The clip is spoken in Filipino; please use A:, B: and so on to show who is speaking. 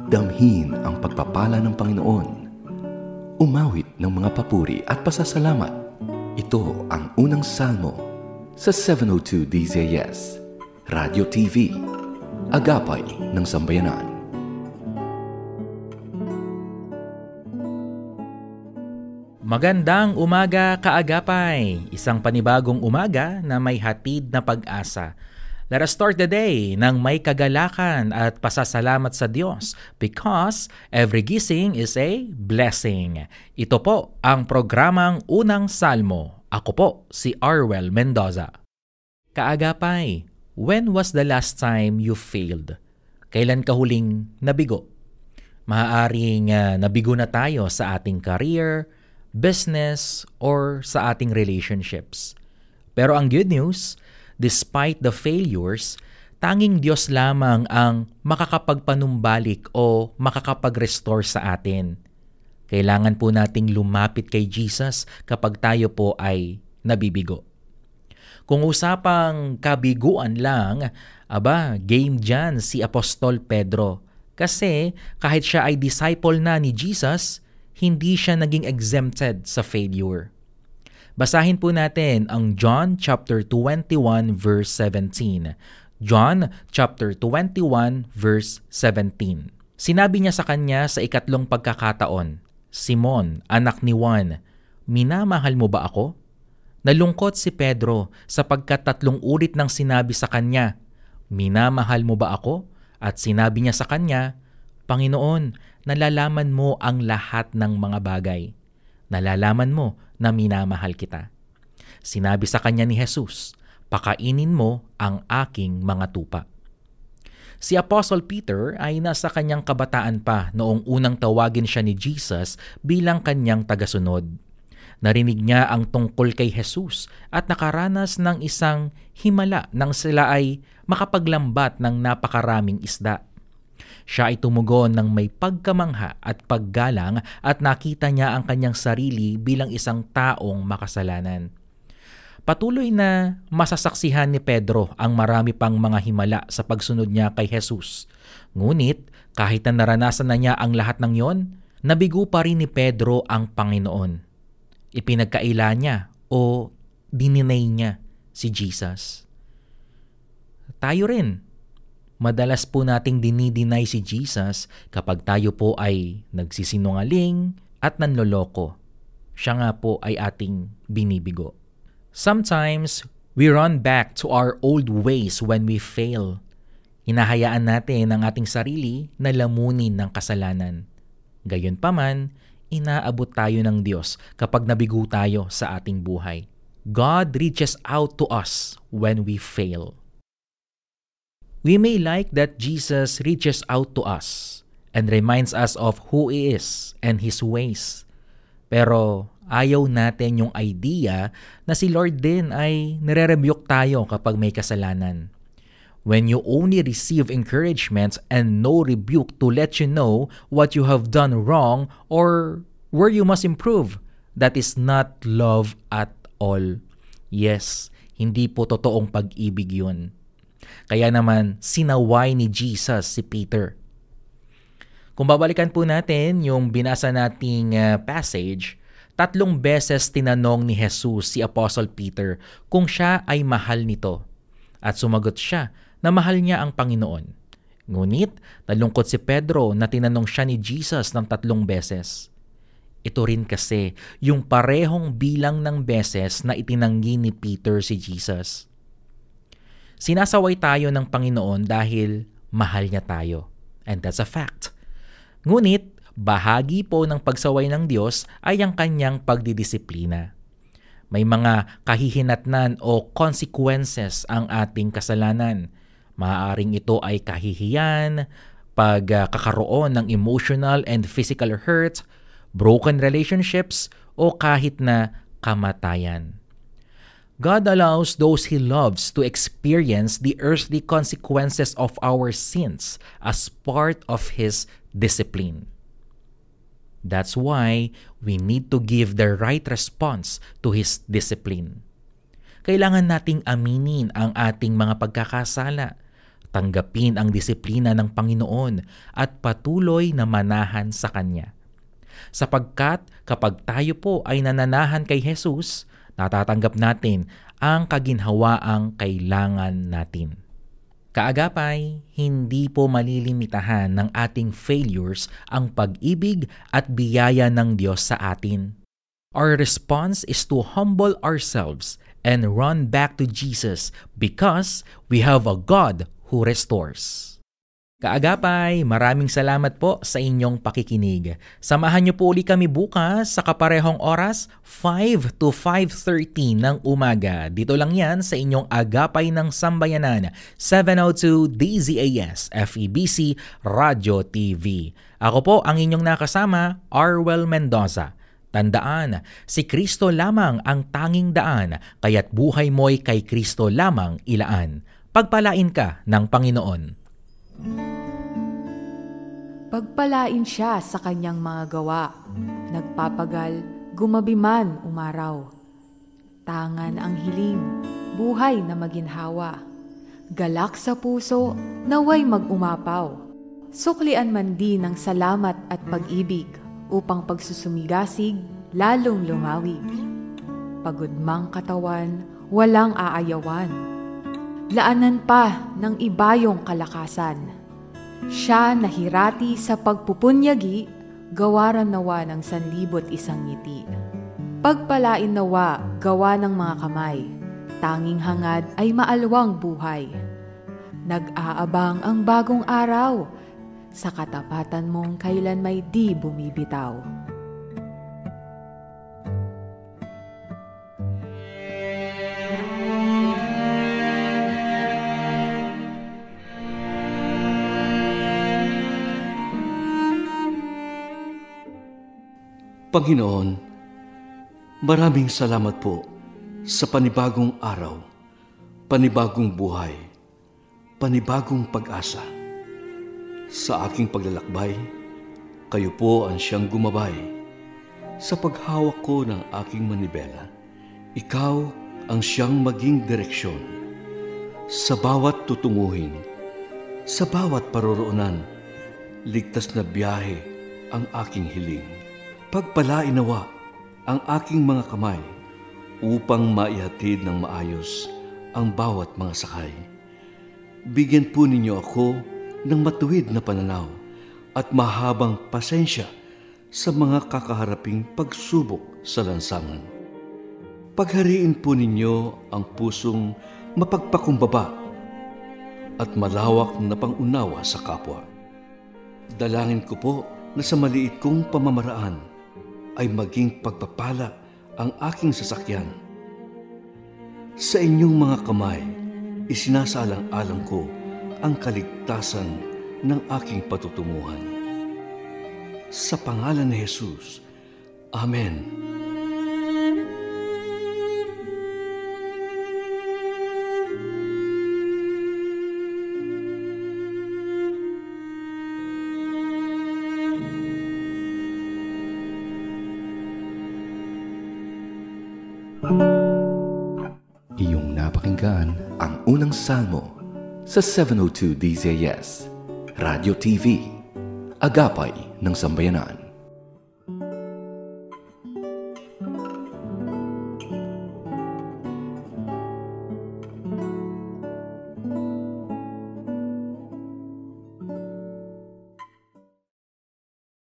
A: Damhin ang pagpapala ng Panginoon. Umawit ng mga papuri at pasasalamat. Ito ang unang salmo sa 702 DZS, Radio TV, Agapay ng Sambayanan.
B: Magandang umaga, kaagapay! Isang panibagong umaga na may hatid na pag-asa. Let us start the day ng may kagalakan at pasasalamat sa Diyos because every gising is a blessing. Ito po ang programang Unang Salmo. Ako po si Arwel Mendoza. Kaagapay, when was the last time you failed? Kailan ka huling nabigo? Maaaring nabigo na tayo sa ating career, business, or sa ating relationships. Pero ang good news, despite the failures, tanging Diyos lamang ang makakapagpanumbalik o makakapag-restore sa atin. Kailangan po nating lumapit kay Jesus kapag tayo po ay nabibigo. Kung usapang kabiguan lang, game dyan si Apostol Pedro. Kasi kahit siya ay disciple na ni Jesus, hindi siya naging exempted sa failure. Basahin po natin ang John chapter 21 verse 17. John chapter 21 verse 17. Sinabi niya sa kanya sa ikatlong pagkakataon, Simon, anak ni Juan, minamahal mo ba ako? Nalungkot si Pedro sapagkat 3 ulit nang sinabi sa kanya, minamahal mo ba ako? At sinabi niya sa kanya, Panginoon, nalalaman mo ang lahat ng mga bagay. Nalalaman mo na minamahal kita. Sinabi sa kanya ni Jesus, pakainin mo ang aking mga tupa. Si Apostle Peter ay nasa kanyang kabataan pa noong unang tawagin siya ni Jesus bilang kanyang tagasunod. Narinig niya ang tungkol kay Jesus at nakaranas ng isang himala nang sila ay makapaglambat ng napakaraming isda. Siya ay tumugon ng may pagkamangha at paggalang at nakita niya ang kanyang sarili bilang isang taong makasalanan. Patuloy na masasaksihan ni Pedro ang marami pang mga himala sa pagsunod niya kay Jesus. Ngunit kahit na naranasan na niya ang lahat ng yon, nabigo pa rin ni Pedro ang Panginoon. Ipinagkaila niya o dininay niya si Jesus. Tayo rin. Madalas po nating dinideny si Jesus kapag tayo po ay nagsisinungaling at nanloloko. Siya nga po ay ating binibigo. Sometimes, we run back to our old ways when we fail. Hinahayaan natin ang ating sarili na lamunin ng kasalanan. Gayunpaman, inaabot tayo ng Diyos kapag nabigo tayo sa ating buhay. God reaches out to us when we fail. We may like that Jesus reaches out to us and reminds us of who He is and His ways. Pero ayaw natin yung idea na si Lord din ay nire-rebuke tayo kapag may kasalanan. When you only receive encouragement and no rebuke to let you know what you have done wrong or where you must improve, that is not love at all. Yes, hindi po totoong pag-ibig yun. Kaya naman, sinaway ni Jesus si Peter. Kung babalikan po natin yung binasa nating passage, 3 beses tinanong ni Jesus si Apostle Peter kung siya ay mahal nito. At sumagot siya na mahal niya ang Panginoon. Ngunit, nalungkot si Pedro na tinanong siya ni Jesus ng 3 beses. Ito rin kasi yung parehong bilang ng beses na itinanggi ni Peter si Jesus. Sinasaway tayo ng Panginoon dahil mahal niya tayo. And that's a fact. Ngunit, bahagi po ng pagsaway ng Diyos ay ang kanyang pagdidisiplina. May mga kahihinatnan o consequences ang ating kasalanan. Maaaring ito ay kahihiyan, pagkakaroon ng emotional and physical hurt, broken relationships, o kahit na kamatayan. God allows those He loves to experience the earthly consequences of our sins as part of His discipline. That's why we need to give the right response to His discipline. Kailangan nating aminin ang ating mga pagkakasala, tanggapin ang disiplina ng Panginoon at patuloy na manahan sa Kanya. Sapagkat kapag tayo po ay nananahan kay Jesus, natatanggap natin ang kaginhawaang kailangan natin. Kaagapay, hindi po malilimitahan ng ating failures ang pag-ibig at biyaya ng Diyos sa atin. Our response is to humble ourselves and run back to Jesus because we have a God who restores. Kaagapay, maraming salamat po sa inyong pakikinig. Samahan niyo po uli kami bukas sa kaparehong oras, 5 to 5:30 ng umaga. Dito lang yan sa inyong Agapay ng Sambayanan, 702 DZAS, FEBC, Radyo TV. Ako po ang inyong nakasama, Arwel Mendoza. Tandaan, si Kristo lamang ang tanging daan, kaya't buhay mo'y kay Kristo lamang ilaan. Pagpalain ka ng Panginoon.
C: Pagpalain siya sa kanyang mga gawa, nagpapagal, gumabi man umaraw. Tangan ang hiling, buhay na maginhawa. Galak sa puso, naway mag-umapaw. Suklian man din ng salamat at pag-ibig, upang pagsusumigasig, lalong lumawig. Pagod mang katawan, walang aayawan. Laanan pa ng ibayong kalakasan. Siya nahirati sa pagpupunyagi, gawaran nawa ng 1,100 ngiti. Pagpalain nawa, gawa ng mga kamay, tanging hangad ay maalwang buhay. Nag-aabang ang bagong araw, sa katapatan mong kailan may di bumibitaw.
A: Panginoon, maraming salamat po sa panibagong araw, panibagong buhay, panibagong pag-asa. Sa aking paglalakbay, kayo po ang siyang gumabay. Sa paghawak ko ng aking manibela, ikaw ang siyang maging direksyon. Sa bawat tutunguhin, sa bawat paroroonan, ligtas na biyahe ang aking hiling. Pagpalain nawa ang aking mga kamay upang maihatid ng maayos ang bawat mga sakay. Bigyan po ninyo ako ng matuwid na pananaw at mahabang pasensya sa mga kakaharaping pagsubok sa lansangan. Paghariin po ninyo ang pusong mapagpakumbaba at malawak na pangunawa sa kapwa. Dalangin ko po na sa maliit kong pamamaraan ay maging pagpapala ang aking sasakyan. Sa inyong mga kamay, isinasaalang-alang ko ang kaligtasan ng aking patutunguhan. Sa pangalan ni Jesus, Amen.
D: Iyong napakinggan ang unang salmo sa 702 DZAS, Radyo TV, Agapay ng Sambayanan.